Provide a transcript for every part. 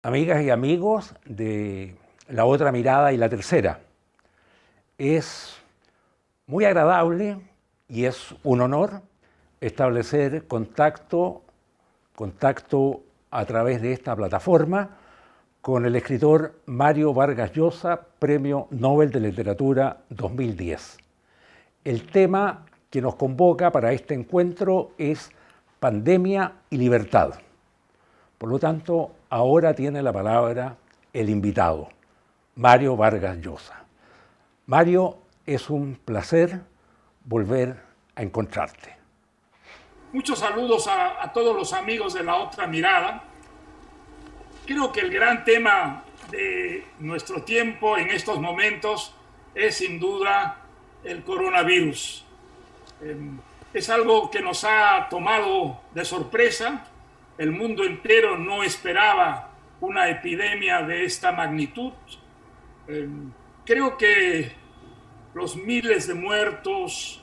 Amigas y amigos de La Otra Mirada y La Tercera, es muy agradable y es un honor establecer contacto a través de esta plataforma con el escritor Mario Vargas Llosa, Premio Nobel de Literatura 2010. El tema que nos convoca para este encuentro es Pandemia y Libertad. Por lo tanto, ahora tiene la palabra el invitado, Mario Vargas Llosa. Mario, es un placer volver a encontrarte. Muchos saludos a todos los amigos de La Otra Mirada. Creo que el gran tema de nuestro tiempo en estos momentos es sin duda el coronavirus. Es algo que nos ha tomado de sorpresa. El mundo entero no esperaba una epidemia de esta magnitud. Creo que los miles de muertos,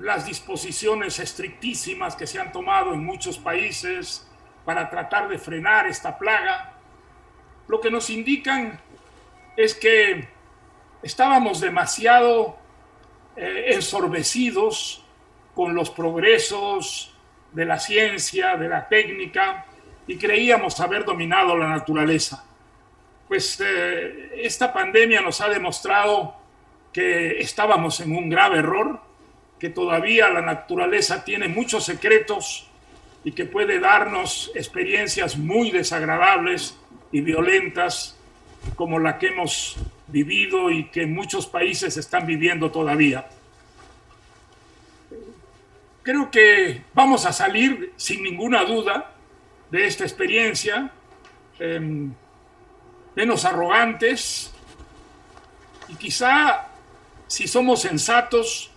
las disposiciones estrictísimas que se han tomado en muchos países para tratar de frenar esta plaga, lo que nos indican es que estábamos demasiado ensorbecidos con los progresos de la ciencia, de la técnica, y creíamos haber dominado la naturaleza. Pues esta pandemia nos ha demostrado que estábamos en un grave error, que todavía la naturaleza tiene muchos secretos y que puede darnos experiencias muy desagradables y violentas como la que hemos vivido y que muchos países están viviendo todavía. Creo que vamos a salir sin ninguna duda de esta experiencia, menos arrogantes, y quizá, si somos sensatos,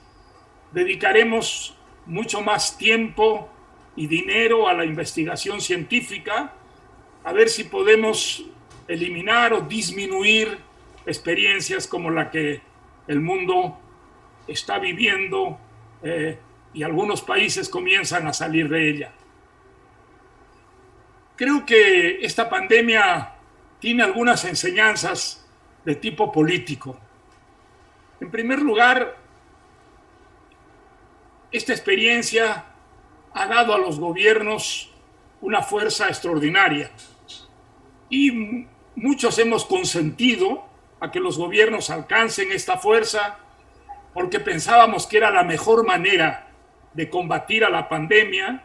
dedicaremos mucho más tiempo y dinero a la investigación científica, a ver si podemos eliminar o disminuir experiencias como la que el mundo está viviendo, y algunos países comienzan a salir de ella. Creo que esta pandemia tiene algunas enseñanzas de tipo político. En primer lugar, esta experiencia ha dado a los gobiernos una fuerza extraordinaria y muchos hemos consentido a que los gobiernos alcancen esta fuerza porque pensábamos que era la mejor manera de combatir a la pandemia,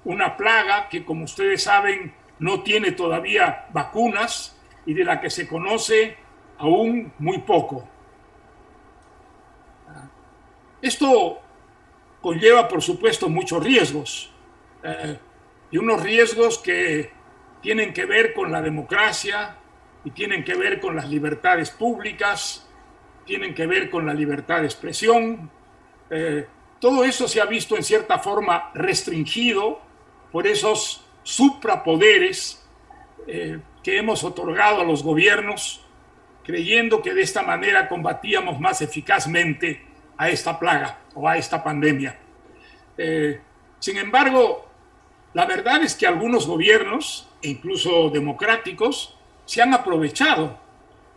una plaga que, como ustedes saben, no tiene todavía vacunas y de la que se conoce aún muy poco. Esto conlleva, por supuesto, muchos riesgos, y unos riesgos que tienen que ver con la democracia y tienen que ver con las libertades públicas, tienen que ver con la libertad de expresión. Todo eso se ha visto en cierta forma restringido por esos suprapoderes que hemos otorgado a los gobiernos, creyendo que de esta manera combatíamos más eficazmente a esta plaga o a esta pandemia. Sin embargo, la verdad es que algunos gobiernos, e incluso democráticos, se han aprovechado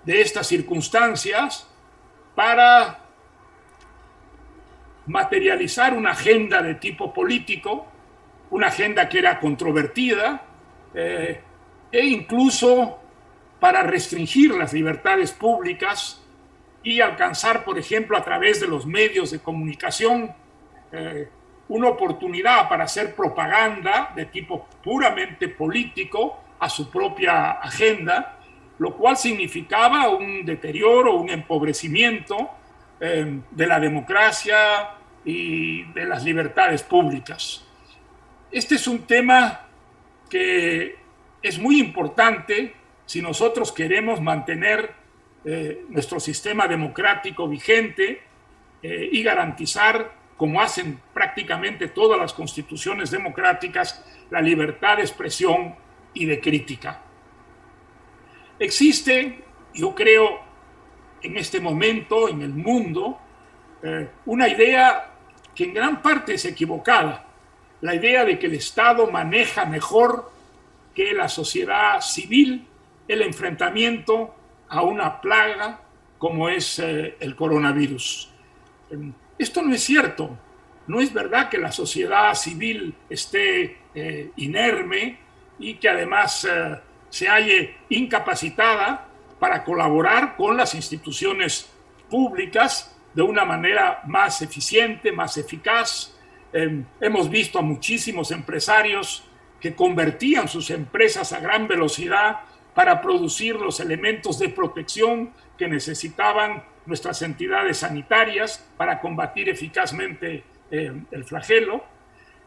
de estas circunstancias para materializar una agenda de tipo político, una agenda que era controvertida, e incluso para restringir las libertades públicas y alcanzar, por ejemplo, a través de los medios de comunicación, una oportunidad para hacer propaganda de tipo puramente político a su propia agenda, lo cual significaba un deterioro, un empobrecimiento de la democracia y de las libertades públicas. Este es un tema que es muy importante si nosotros queremos mantener nuestro sistema democrático vigente y garantizar, como hacen prácticamente todas las constituciones democráticas, la libertad de expresión y de crítica. Existe, yo creo, en este momento en el mundo, una idea que en gran parte es equivocada, la idea de que el Estado maneja mejor que la sociedad civil el enfrentamiento a una plaga como es el coronavirus. Esto no es cierto. No es verdad que la sociedad civil esté inerme y que además se halle incapacitada para colaborar con las instituciones públicas de una manera más eficiente, más eficaz. Hemos visto a muchísimos empresarios que convertían sus empresas a gran velocidad para producir los elementos de protección que necesitaban nuestras entidades sanitarias para combatir eficazmente el flagelo.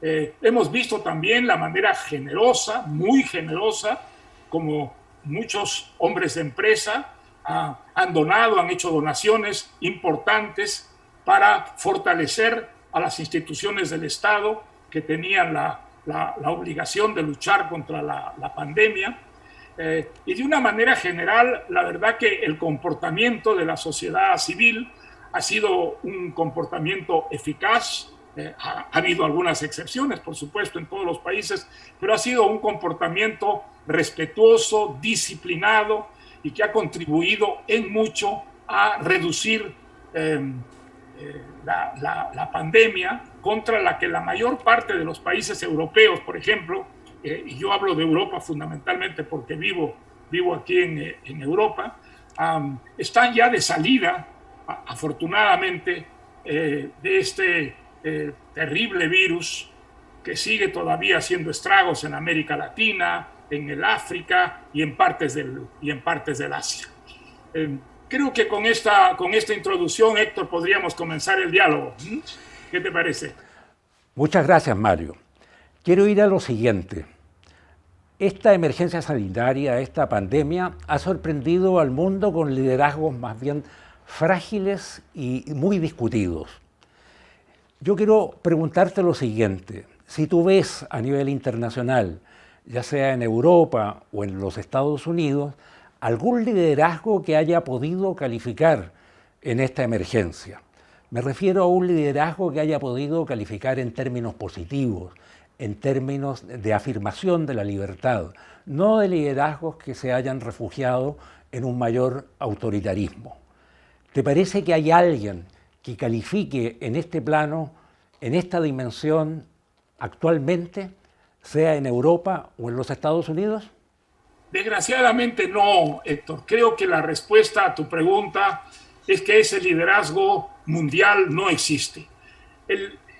Hemos visto también la manera generosa, muy generosa, como muchos hombres de empresa han donado, han hecho donaciones importantes para fortalecer a las instituciones del Estado que tenían la obligación de luchar contra la pandemia. Y de una manera general, la verdad que el comportamiento de la sociedad civil ha sido un comportamiento eficaz. Ha habido algunas excepciones, por supuesto, en todos los países, pero ha sido un comportamiento respetuoso, disciplinado y que ha contribuido en mucho a reducir la pandemia, contra la que la mayor parte de los países europeos, por ejemplo, y yo hablo de Europa fundamentalmente porque vivo aquí en Europa, están ya de salida, afortunadamente, de este terrible virus que sigue todavía haciendo estragos en América Latina, en el África y en partes del Asia. Creo que con esta introducción, Héctor, podríamos comenzar el diálogo. ¿Qué te parece? Muchas gracias, Mario. Quiero ir a lo siguiente. Esta emergencia sanitaria, esta pandemia, ha sorprendido al mundo con liderazgos más bien frágiles y muy discutidos. Yo quiero preguntarte lo siguiente. Si tú ves a nivel internacional, ya sea en Europa o en los Estados Unidos, algún liderazgo que haya podido calificar en esta emergencia. Me refiero a un liderazgo que haya podido calificar en términos positivos, en términos de afirmación de la libertad, no de liderazgos que se hayan refugiado en un mayor autoritarismo. ¿Te parece que hay alguien que califique en este plano, en esta dimensión actualmente, sea en Europa o en los Estados Unidos? Desgraciadamente no, Héctor. Creo que la respuesta a tu pregunta es que ese liderazgo mundial no existe.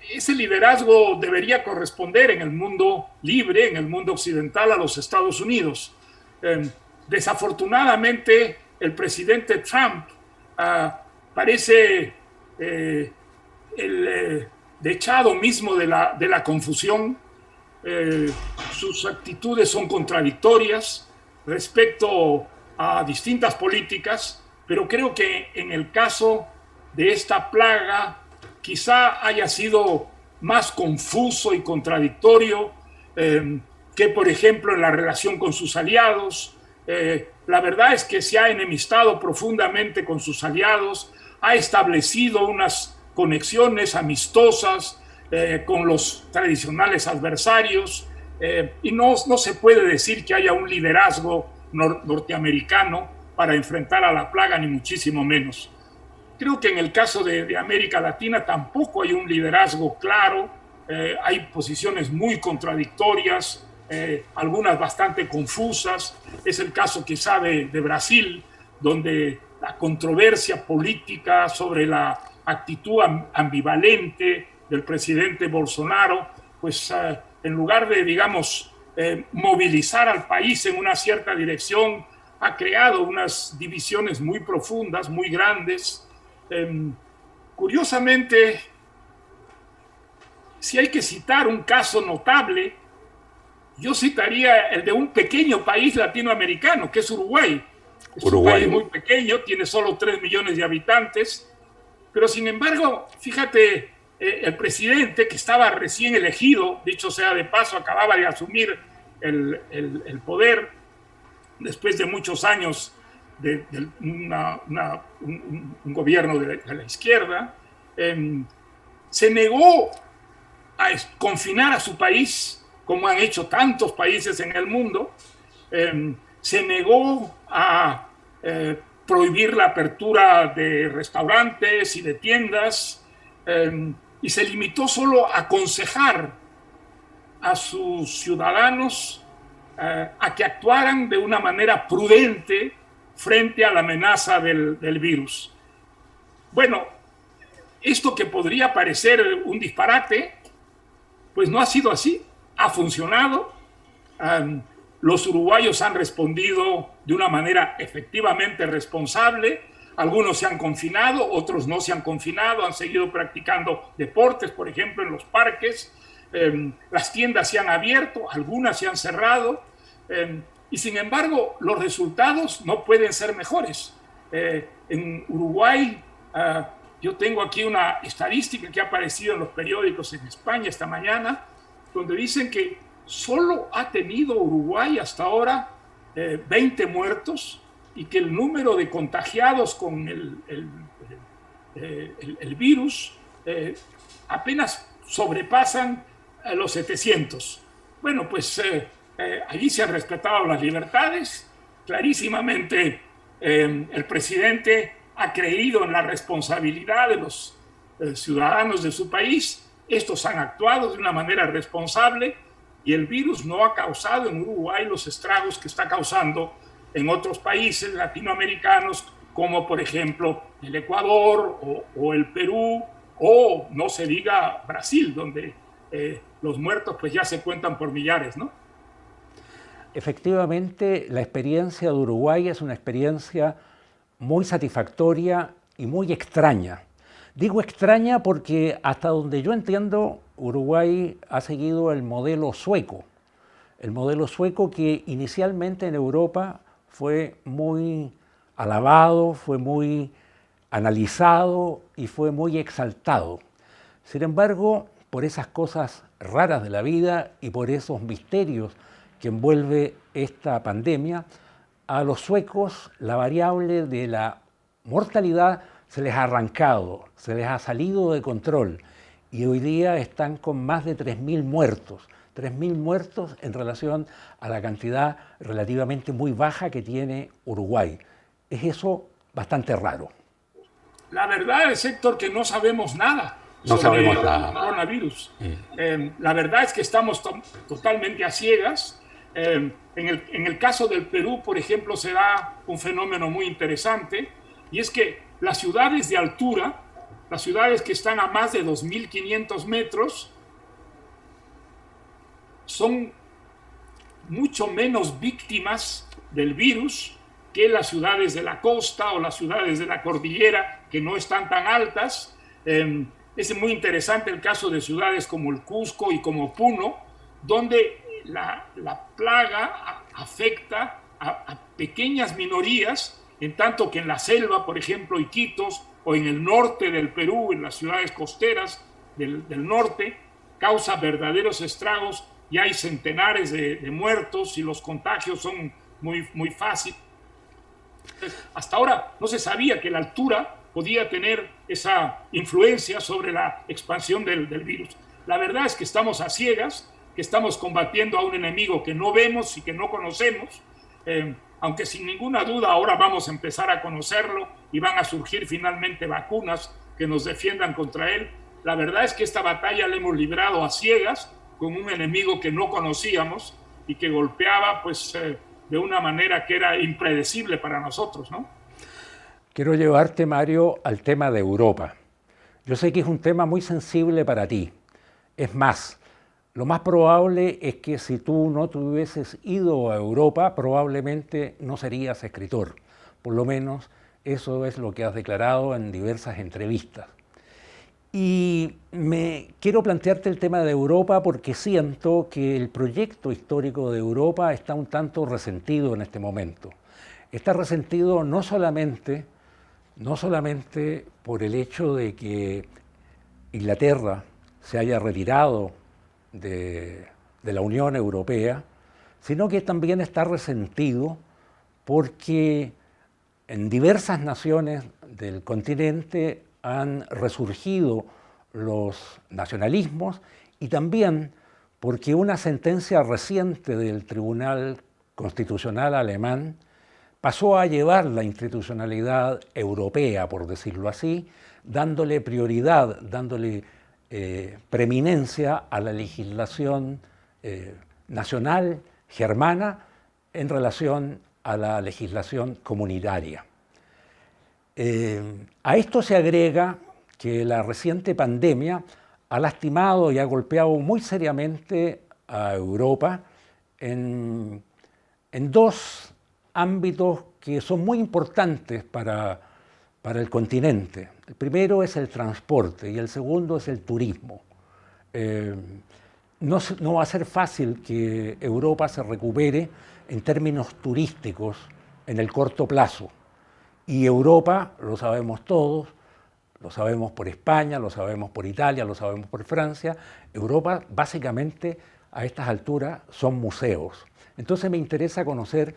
Ese liderazgo debería corresponder en el mundo libre, en el mundo occidental, a los Estados Unidos. Desafortunadamente, el presidente Trump parece el dechado mismo de la confusión. Sus actitudes son contradictorias respecto a distintas políticas, pero creo que en el caso de esta plaga quizá haya sido más confuso y contradictorio que, por ejemplo, en la relación con sus aliados. La verdad es que se ha enemistado profundamente con sus aliados, ha establecido unas conexiones amistosas con los tradicionales adversarios, y no se puede decir que haya un liderazgo norteamericano para enfrentar a la plaga, ni muchísimo menos. Creo que en el caso de América Latina tampoco hay un liderazgo claro, hay posiciones muy contradictorias, algunas bastante confusas. Es el caso quizá de Brasil, donde la controversia política sobre la actitud ambivalente del presidente Bolsonaro, pues en lugar de, digamos, movilizar al país en una cierta dirección, ha creado unas divisiones muy profundas, muy grandes. Curiosamente, si hay que citar un caso notable, yo citaría el de un pequeño país latinoamericano, que es Uruguay. Es un país muy pequeño, tiene solo 3 millones de habitantes, pero sin embargo, fíjate, el presidente que estaba recién elegido, dicho sea de paso, acababa de asumir el poder después de muchos años de un gobierno de la izquierda, se negó a confinar a su país como han hecho tantos países en el mundo, se negó a prohibir la apertura de restaurantes y de tiendas, y se limitó solo a aconsejar a sus ciudadanos a que actuaran de una manera prudente frente a la amenaza del virus. Bueno, esto que podría parecer un disparate, pues no ha sido así, ha funcionado. Los uruguayos han respondido de una manera efectivamente responsable. Algunos se han confinado, otros no se han confinado, han seguido practicando deportes, por ejemplo, en los parques. Las tiendas se han abierto, algunas se han cerrado, y sin embargo los resultados no pueden ser mejores. En Uruguay, yo tengo aquí una estadística que ha aparecido en los periódicos en España esta mañana, donde dicen que solo ha tenido Uruguay hasta ahora 20 muertos, y que el número de contagiados con el virus apenas sobrepasan los 700. Bueno, pues allí se han respetado las libertades. Clarísimamente el presidente ha creído en la responsabilidad de los ciudadanos de su país. Estos han actuado de una manera responsable y el virus no ha causado en Uruguay los estragos que está causando en otros países latinoamericanos, como por ejemplo el Ecuador o el Perú, o no se diga Brasil, donde los muertos pues ya se cuentan por millares, ¿no? Efectivamente, la experiencia de Uruguay es una experiencia muy satisfactoria y muy extraña. Digo extraña porque hasta donde yo entiendo, Uruguay ha seguido el modelo sueco que inicialmente en Europa fue muy alabado, fue muy analizado y fue muy exaltado. Sin embargo, por esas cosas raras de la vida y por esos misterios que envuelve esta pandemia, a los suecos la variable de la mortalidad se les ha arrancado, se les ha salido de control y hoy día están con más de 3.000 muertos. 3.000 muertos en relación a la cantidad relativamente muy baja que tiene Uruguay. Es eso bastante raro. La verdad es, Héctor, que no sabemos nada sobre el coronavirus. La verdad es que estamos totalmente a ciegas. En el caso del Perú, por ejemplo, se da un fenómeno muy interesante, y es que las ciudades de altura, las ciudades que están a más de 2.500 metros, son mucho menos víctimas del virus que las ciudades de la costa o las ciudades de la cordillera, que no están tan altas. Es muy interesante el caso de ciudades como el Cusco y como Puno, donde la plaga afecta a pequeñas minorías, en tanto que en la selva, por ejemplo, Iquitos, o en el norte del Perú, en las ciudades costeras del norte, causa verdaderos estragos y hay centenares de muertos y los contagios son muy fáciles. Hasta ahora no se sabía que la altura podía tener esa influencia sobre la expansión del virus. La verdad es que estamos a ciegas, que estamos combatiendo a un enemigo que no vemos y que no conocemos, aunque sin ninguna duda ahora vamos a empezar a conocerlo y van a surgir finalmente vacunas que nos defiendan contra él. La verdad es que esta batalla la hemos librado a ciegas con un enemigo que no conocíamos y que golpeaba pues de una manera que era impredecible para nosotros, ¿no? Quiero llevarte, Mario, al tema de Europa. Yo sé que es un tema muy sensible para ti. Es más, lo más probable es que si tú no te hubieses ido a Europa, probablemente no serías escritor. Por lo menos eso es lo que has declarado en diversas entrevistas. Y quiero plantearte el tema de Europa porque siento que el proyecto histórico de Europa está un tanto resentido en este momento. Está resentido no solamente por el hecho de que Inglaterra se haya retirado de la Unión Europea, sino que también está resentido porque en diversas naciones del continente han resurgido los nacionalismos y también porque una sentencia reciente del Tribunal Constitucional alemán pasó a llevar la institucionalidad europea, por decirlo así, dándole prioridad, dándole preeminencia a la legislación nacional germana en relación a la legislación comunitaria. A esto se agrega que la reciente pandemia ha lastimado y ha golpeado muy seriamente a Europa en dos ámbitos que son muy importantes para el continente. El primero es el transporte y el segundo es el turismo. No va a ser fácil que Europa se recupere en términos turísticos en el corto plazo. Y Europa, lo sabemos todos, lo sabemos por España, lo sabemos por Italia, lo sabemos por Francia. Europa, básicamente, a estas alturas, son museos. Entonces me interesa conocer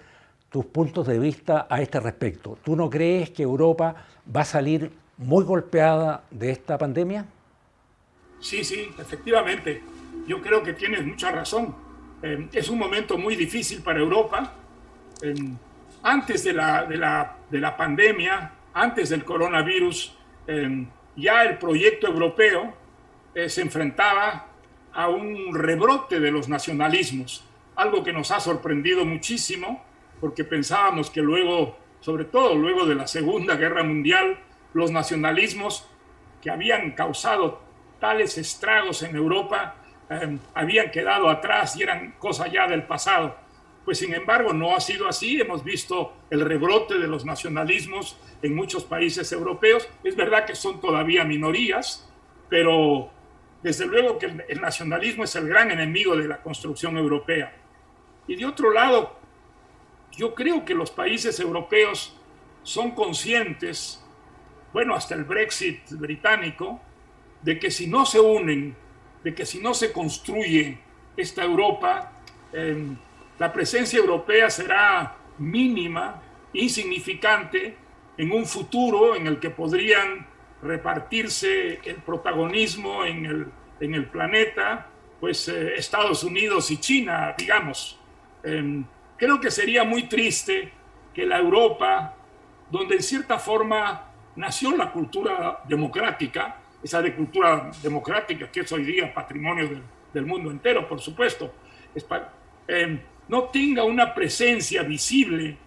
tus puntos de vista a este respecto. ¿Tú no crees que Europa va a salir muy golpeada de esta pandemia? Sí, efectivamente. Yo creo que tienes mucha razón. Es un momento muy difícil para Europa. Antes de la pandemia, antes del coronavirus, ya el proyecto europeo se enfrentaba a un rebrote de los nacionalismos, algo que nos ha sorprendido muchísimo, porque pensábamos que luego, sobre todo luego de la Segunda Guerra Mundial, los nacionalismos que habían causado tales estragos en Europa habían quedado atrás y eran cosa ya del pasado. Pues sin embargo no ha sido así. Hemos visto el rebrote de los nacionalismos en muchos países europeos. Es verdad que son todavía minorías, pero desde luego que el nacionalismo es el gran enemigo de la construcción europea. Y de otro lado, yo creo que los países europeos son conscientes, bueno, hasta el Brexit británico, de que si no se unen, de que si no se construye esta Europa, la presencia europea será mínima, insignificante, en un futuro en el que podrían repartirse el protagonismo en el planeta, pues Estados Unidos y China, digamos. Creo que sería muy triste que la Europa, donde en cierta forma nació la cultura democrática, esa de cultura democrática que es hoy día patrimonio del mundo entero, por supuesto, no tenga una presencia visible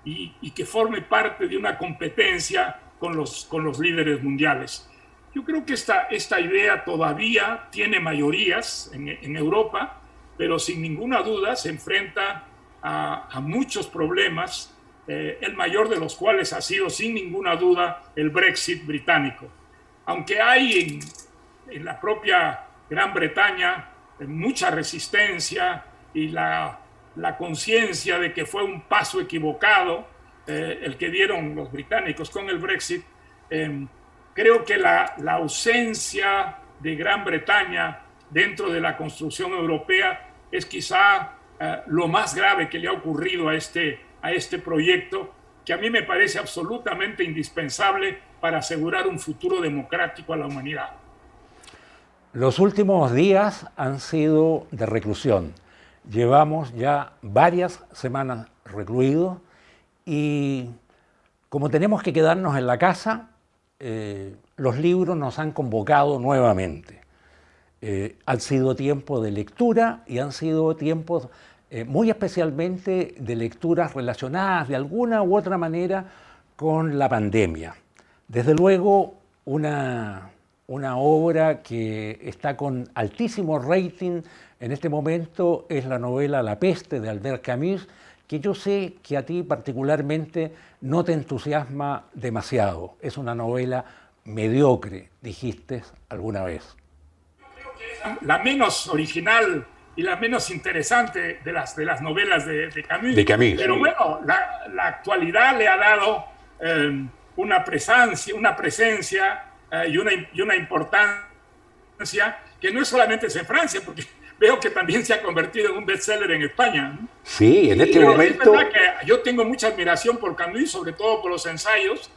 y que forme parte de una competencia con los líderes mundiales. Yo creo que esta idea todavía tiene mayorías en Europa, pero sin ninguna duda se enfrenta a muchos problemas, el mayor de los cuales ha sido sin ninguna duda el Brexit británico. Aunque hay en la propia Gran Bretaña mucha resistencia y la conciencia de que fue un paso equivocado el que dieron los británicos con el Brexit, creo que la ausencia de Gran Bretaña dentro de la construcción europea es quizá lo más grave que le ha ocurrido a este proyecto, que a mí me parece absolutamente indispensable para asegurar un futuro democrático a la humanidad. Los últimos días han sido de reclusión. Llevamos ya varias semanas recluidos y como tenemos que quedarnos en la casa, los libros nos han convocado nuevamente. Han sido tiempos de lectura y han sido tiempos muy especialmente de lecturas relacionadas de alguna u otra manera con la pandemia. Desde luego, una obra que está con altísimo rating en este momento es la novela La peste de Albert Camus, que yo sé que a ti particularmente no te entusiasma demasiado. Es una novela mediocre, dijiste alguna vez. La menos original y la menos interesante de las novelas de Camus. Pero bueno, la actualidad le ha dado una presencia y una importancia que no es solamente en Francia, porque veo que también se ha convertido en un bestseller en España. Sí, en este momento... Es verdad que yo tengo mucha admiración por Camus, sobre todo por los ensayos,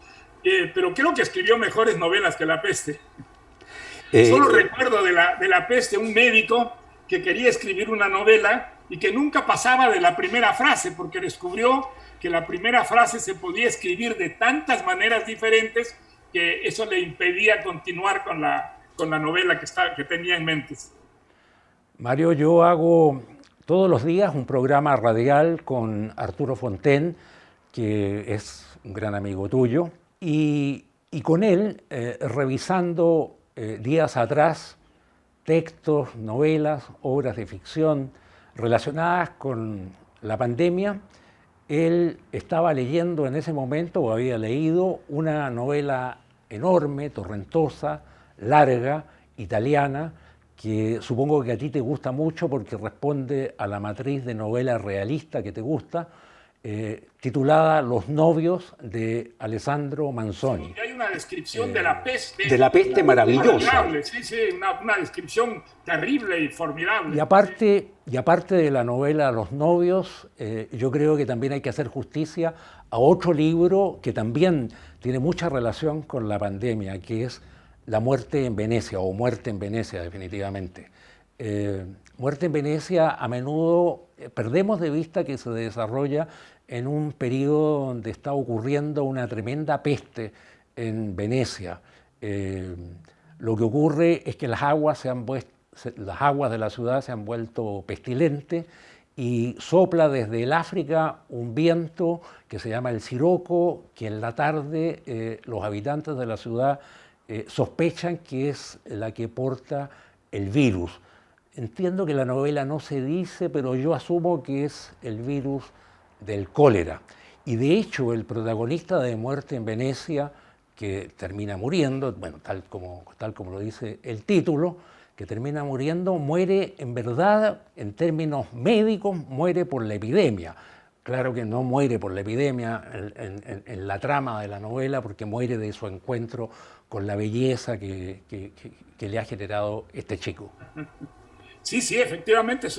pero creo que escribió mejores novelas que La peste. Solo recuerdo de la peste un médico que quería escribir una novela y que nunca pasaba de la primera frase, porque descubrió que la primera frase se podía escribir de tantas maneras diferentes que eso le impedía continuar con la novela que tenía en mente. Mario, yo hago todos los días un programa radial con Arturo Fonten, que es un gran amigo tuyo, y con él, revisando días atrás textos, novelas, obras de ficción relacionadas con la pandemia, él estaba leyendo en ese momento, o había leído, una novela enorme, torrentosa, larga, italiana, que supongo que a ti te gusta mucho porque responde a la matriz de novela realista que te gusta, titulada Los novios de Alessandro Manzoni. Sí, hay una descripción de la peste. De la peste maravillosa. Sí, sí, una descripción terrible y formidable. Y aparte de la novela Los novios, yo creo que también hay que hacer justicia a otro libro que también tiene mucha relación con la pandemia, que es La muerte en Venecia, o Muerte en Venecia, definitivamente. Muerte en Venecia, a menudo perdemos de vista que se desarrolla en un periodo donde está ocurriendo una tremenda peste en Venecia. Lo que ocurre es que las aguas de la ciudad se han vuelto pestilentes y sopla desde el África un viento que se llama el siroco, que en la tarde los habitantes de la ciudad sospechan que es la que porta el virus. Entiendo que la novela no se dice, pero yo asumo que es el virus del cólera. Y de hecho el protagonista de Muerte en Venecia, que termina muriendo, bueno, tal como lo dice el título, que termina muriendo, muere en verdad, en términos médicos, muere por la epidemia. Claro que no muere por la epidemia en la trama de la novela, porque muere de su encuentro con la belleza que le ha generado este chico. Sí, sí, efectivamente, es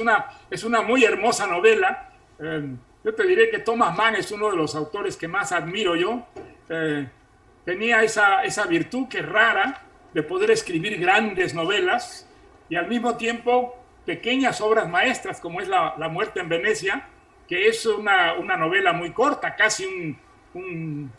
una muy hermosa novela. Yo te diré que Thomas Mann es uno de los autores que más admiro yo. Tenía esa virtud que es rara de poder escribir grandes novelas y al mismo tiempo pequeñas obras maestras, como es La muerte en Venecia, que es una novela muy corta, casi un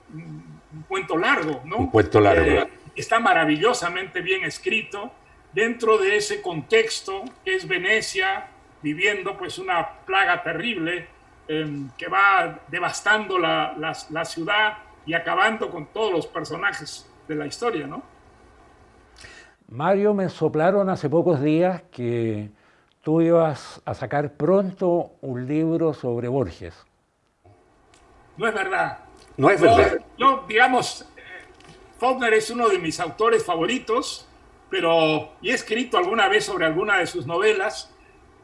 cuento largo, ¿no? Un cuento largo. Está maravillosamente bien escrito dentro de ese contexto que es Venecia, viviendo pues una plaga terrible que va devastando la ciudad y acabando con todos los personajes de la historia, ¿no? Mario, me soplaron hace pocos días que tú ibas a sacar pronto un libro sobre Borges. No es verdad. No es verdad. Yo digamos, Faulkner es uno de mis autores favoritos, y he escrito alguna vez sobre alguna de sus novelas,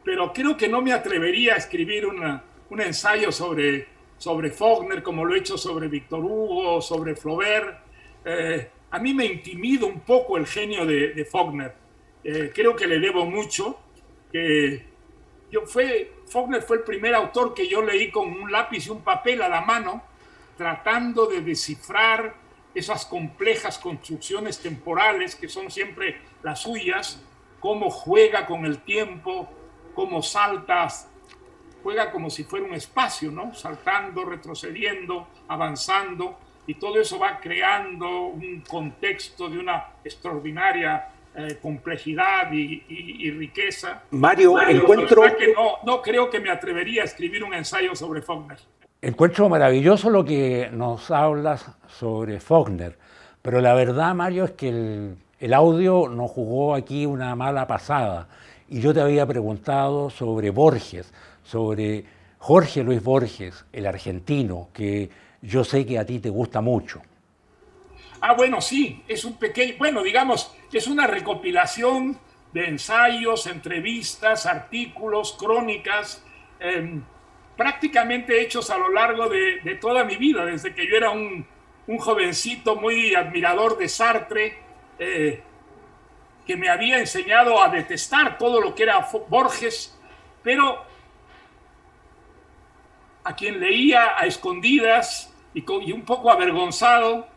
pero creo que no me atrevería a escribir un ensayo sobre Faulkner como lo he hecho sobre Víctor Hugo, sobre Flaubert. A mí me intimida un poco el genio de Faulkner. Creo que le debo mucho. Faulkner fue el primer autor que yo leí con un lápiz y un papel a la mano, tratando de descifrar esas complejas construcciones temporales que son siempre las suyas, cómo juega con el tiempo, cómo salta, juega como si fuera un espacio, ¿no? Saltando, retrocediendo, avanzando, y todo eso va creando un contexto de una extraordinaria complejidad y riqueza. Mario, no creo que me atrevería a escribir un ensayo sobre Faulkner. Encuentro maravilloso lo que nos hablas sobre Faulkner, pero la verdad, Mario, es que el audio nos jugó aquí una mala pasada. Y yo te había preguntado sobre Borges, sobre Jorge Luis Borges, el argentino, que yo sé que a ti te gusta mucho. Bueno, sí, es es una recopilación de ensayos, entrevistas, artículos, crónicas, prácticamente hechos a lo largo de toda mi vida, desde que yo era un jovencito muy admirador de Sartre, que me había enseñado a detestar todo lo que era Borges, pero a quien leía a escondidas y un poco avergonzado,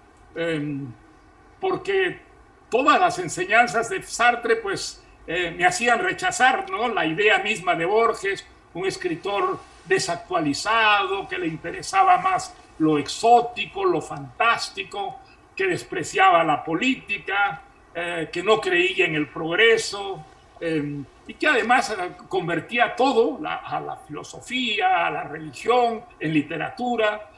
porque todas las enseñanzas de Sartre pues me hacían rechazar, ¿no?, la idea misma de Borges, un escritor desactualizado, que le interesaba más lo exótico, lo fantástico, que despreciaba la política, que no creía en el progreso, y que además convertía todo, a la filosofía, a la religión, en literatura.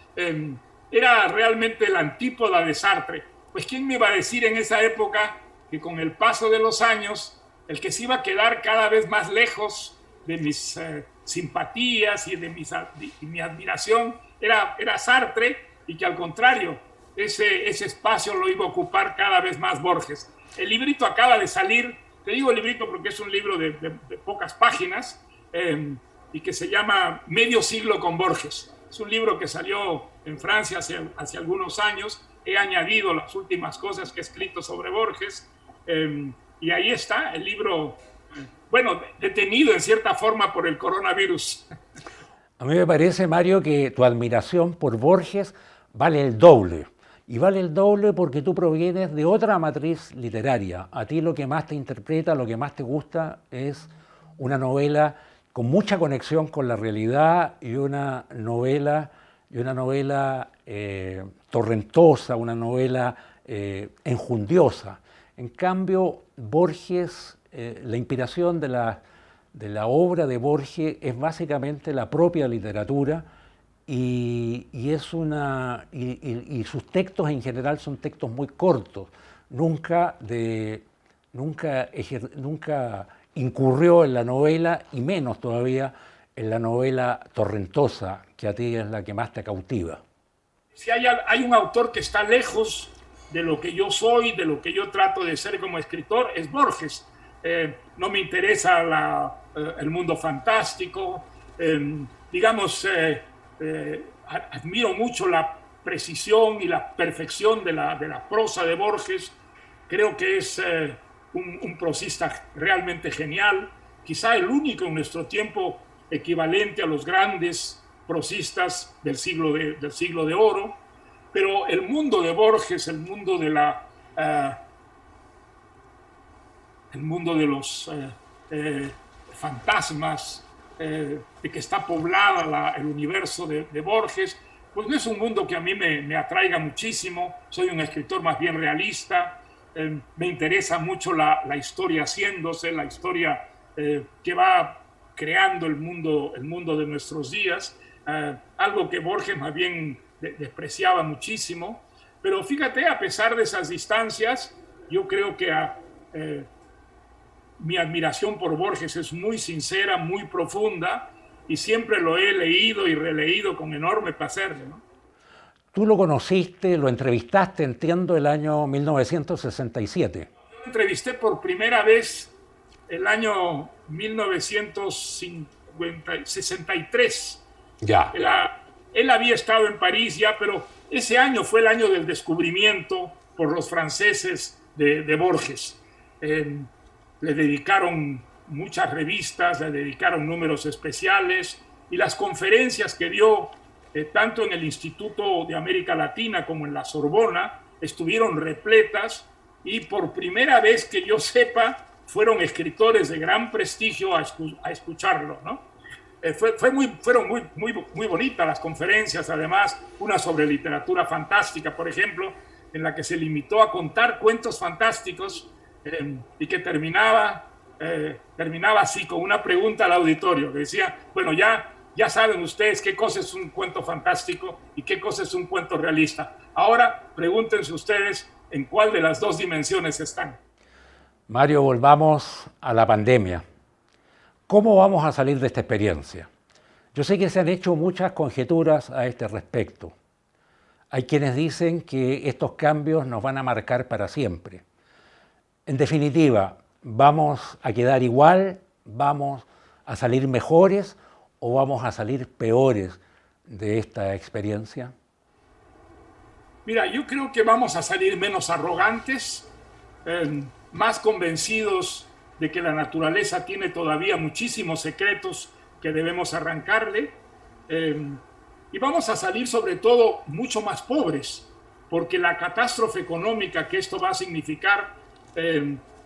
Era realmente la antípoda de Sartre. Pues ¿quién me iba a decir en esa época que con el paso de los años, el que se iba a quedar cada vez más lejos de mis simpatías y de mi admiración era Sartre, y que al contrario, ese espacio lo iba a ocupar cada vez más Borges? El librito acaba de salir, te digo librito porque es un libro de pocas páginas, y que se llama Medio siglo con Borges. Es un libro que salió en Francia hace algunos años. He añadido las últimas cosas que he escrito sobre Borges, y ahí está el libro, bueno, detenido en cierta forma por el coronavirus. A mí me parece, Mario, que tu admiración por Borges vale el doble. Y vale el doble porque tú provienes de otra matriz literaria. A ti lo que más te interpreta, lo que más te gusta es una novela con mucha conexión con la realidad, y una novela torrentosa, una novela enjundiosa. En cambio, Borges, la inspiración de la obra de Borges es básicamente la propia literatura, y sus textos en general son textos muy cortos. Nunca incurrió en la novela, y menos todavía en la novela torrentosa, que a ti es la que más te cautiva. Si hay un autor que está lejos de lo que yo soy, de lo que yo trato de ser como escritor, es Borges. No me interesa el mundo fantástico. Admiro mucho la precisión y la perfección de la prosa de Borges. Creo que es un prosista realmente genial, quizá el único en nuestro tiempo equivalente a los grandes prosistas del siglo de oro. Pero el mundo de Borges, el mundo de los fantasmas, de que está poblada el universo de Borges, pues no es un mundo que a mí me atraiga muchísimo. Soy un escritor más bien realista. Me interesa mucho la historia haciéndose, la historia que va creando el mundo de nuestros días, algo que Borges más bien despreciaba muchísimo. Pero fíjate, a pesar de esas distancias, yo creo que mi admiración por Borges es muy sincera, muy profunda, y siempre lo he leído y releído con enorme placer, ¿no? Tú lo conociste, lo entrevistaste, entiendo, el año 1967. Lo entrevisté por primera vez el año 1963. Ya. Él había estado en París ya, pero ese año fue el año del descubrimiento por los franceses de Borges. Le dedicaron muchas revistas, le dedicaron números especiales, y las conferencias que dio tanto en el Instituto de América Latina como en la Sorbona estuvieron repletas, y por primera vez que yo sepa fueron escritores de gran prestigio a escucharlo, ¿no? Fueron muy bonitas las conferencias, además, una sobre literatura fantástica, por ejemplo, en la que se limitó a contar cuentos fantásticos, y que terminaba así con una pregunta al auditorio, que decía, bueno, ya saben ustedes qué cosa es un cuento fantástico y qué cosa es un cuento realista. Ahora pregúntense ustedes en cuál de las dos dimensiones están. Mario, volvamos a la pandemia. ¿Cómo vamos a salir de esta experiencia? Yo sé que se han hecho muchas conjeturas a este respecto. Hay quienes dicen que estos cambios nos van a marcar para siempre. En definitiva, ¿vamos a quedar igual? ¿Vamos a salir mejores o vamos a salir peores de esta experiencia? Mira, yo creo que vamos a salir menos arrogantes, más convencidos de que la naturaleza tiene todavía muchísimos secretos que debemos arrancarle, y vamos a salir sobre todo mucho más pobres, porque la catástrofe económica que esto va a significar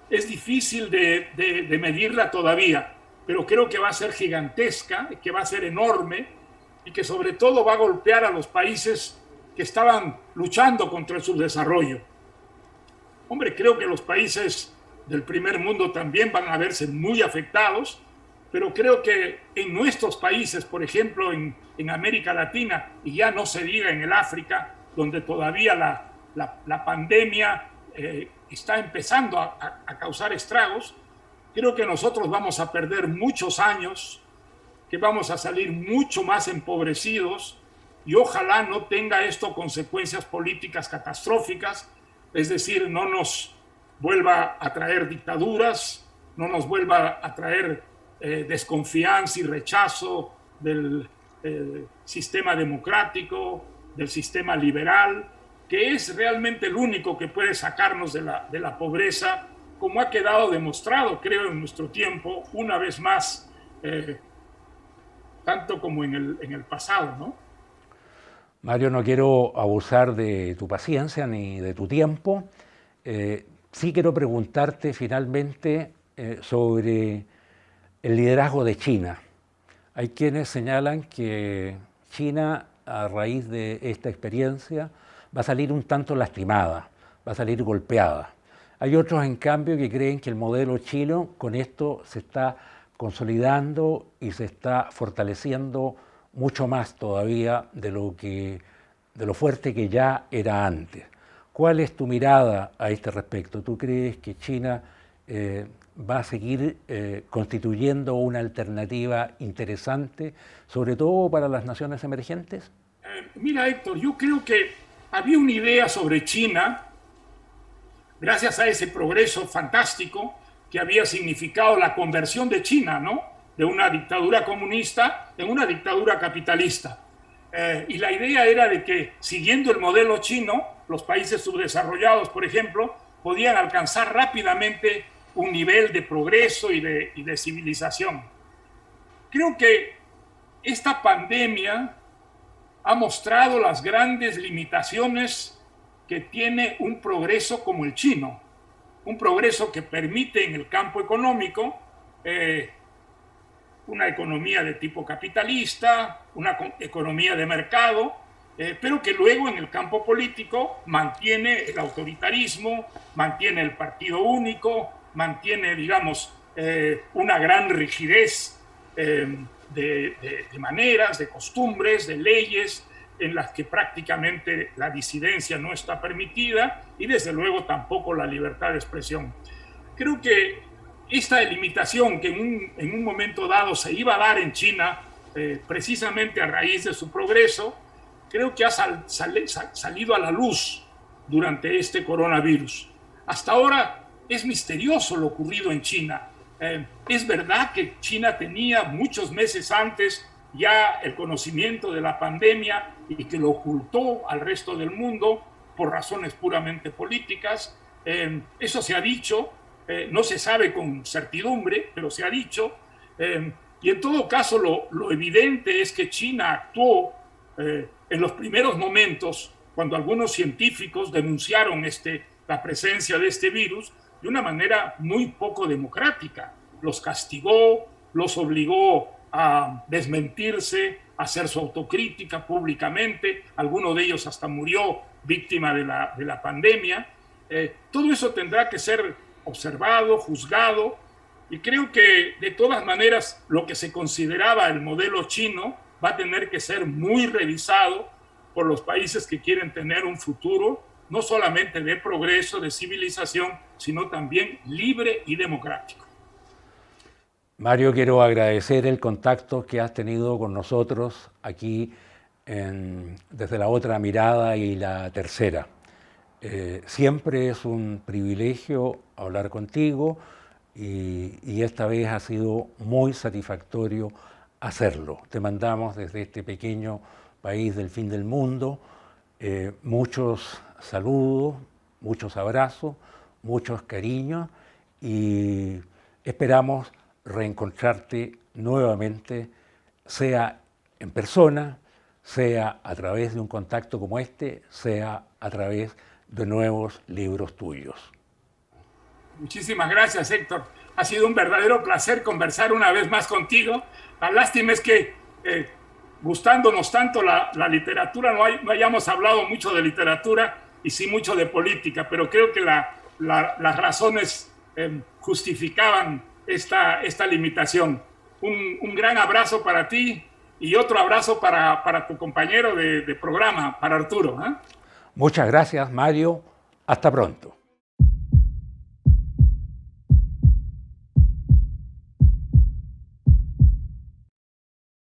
es difícil de medirla todavía, pero creo que va a ser gigantesca, que va a ser enorme y que sobre todo va a golpear a los países que estaban luchando contra el subdesarrollo. Hombre, creo que los países del primer mundo también van a verse muy afectados, pero creo que en nuestros países, por ejemplo, en América Latina, y ya no se diga en el África, donde todavía la pandemia está empezando a causar estragos, creo que nosotros vamos a perder muchos años, que vamos a salir mucho más empobrecidos y ojalá no tenga esto consecuencias políticas catastróficas, es decir, no nos vuelva a traer dictaduras, no nos vuelva a traer desconfianza y rechazo del sistema democrático, del sistema liberal, que es realmente el único que puede sacarnos de la pobreza, como ha quedado demostrado, creo, en nuestro tiempo, una vez más, tanto como en el pasado, ¿no? Mario, no quiero abusar de tu paciencia ni de tu tiempo. Sí quiero preguntarte finalmente sobre el liderazgo de China. Hay quienes señalan que China, a raíz de esta experiencia, va a salir un tanto lastimada, va a salir golpeada. Hay otros, en cambio, que creen que el modelo chino con esto se está consolidando y se está fortaleciendo mucho más todavía de lo fuerte que ya era antes. ¿Cuál es tu mirada a este respecto? ¿Tú crees que China va a seguir constituyendo una alternativa interesante, sobre todo para las naciones emergentes? Mira, Héctor, yo creo que había una idea sobre China, gracias a ese progreso fantástico que había significado la conversión de China, ¿no? De una dictadura comunista en una dictadura capitalista. Y la idea era de que, siguiendo el modelo chino, los países subdesarrollados, por ejemplo, podían alcanzar rápidamente un nivel de progreso y de civilización. Creo que esta pandemia ha mostrado las grandes limitaciones que tiene un progreso como el chino, un progreso que permite en el campo económico una economía de tipo capitalista, una economía de mercado, pero que luego en el campo político mantiene el autoritarismo, mantiene el partido único, mantiene, digamos, una gran rigidez de maneras, de costumbres, de leyes, en las que prácticamente la disidencia no está permitida y desde luego tampoco la libertad de expresión. Creo que esta limitación que en un momento dado se iba a dar en China, precisamente a raíz de su progreso, creo que ha salido a la luz durante este coronavirus. Hasta ahora es misterioso lo ocurrido en China. Es verdad que China tenía muchos meses antes ya el conocimiento de la pandemia y que lo ocultó al resto del mundo por razones puramente políticas. Eso se ha dicho, no se sabe con certidumbre, pero se ha dicho. Y en todo caso, lo evidente es que China actuó en los primeros momentos, cuando algunos científicos denunciaron la presencia de este virus, de una manera muy poco democrática. Los castigó, los obligó a desmentirse, a hacer su autocrítica públicamente. Alguno de ellos hasta murió víctima de la pandemia. Todo eso tendrá que ser observado, juzgado, y creo que de todas maneras lo que se consideraba el modelo chino va a tener que ser muy revisado por los países que quieren tener un futuro no solamente de progreso, de civilización, sino también libre y democrático. Mario, quiero agradecer el contacto que has tenido con nosotros aquí desde la otra mirada y la tercera. Siempre es un privilegio hablar contigo y esta vez ha sido muy satisfactorio hacerlo. Te mandamos desde este pequeño país del fin del mundo muchos saludos, muchos abrazos, muchos cariños y esperamos reencontrarte nuevamente, sea en persona, sea a través de un contacto como este, sea a través de nuevos libros tuyos. Muchísimas gracias, Héctor. Ha sido un verdadero placer conversar una vez más contigo. La lástima es que, gustándonos tanto la literatura, no hayamos hablado mucho de literatura y sí mucho de política, pero creo que las razones justificaban esta limitación. Un gran abrazo para ti y otro abrazo para tu compañero de programa, para Arturo. Muchas gracias, Mario. Hasta pronto.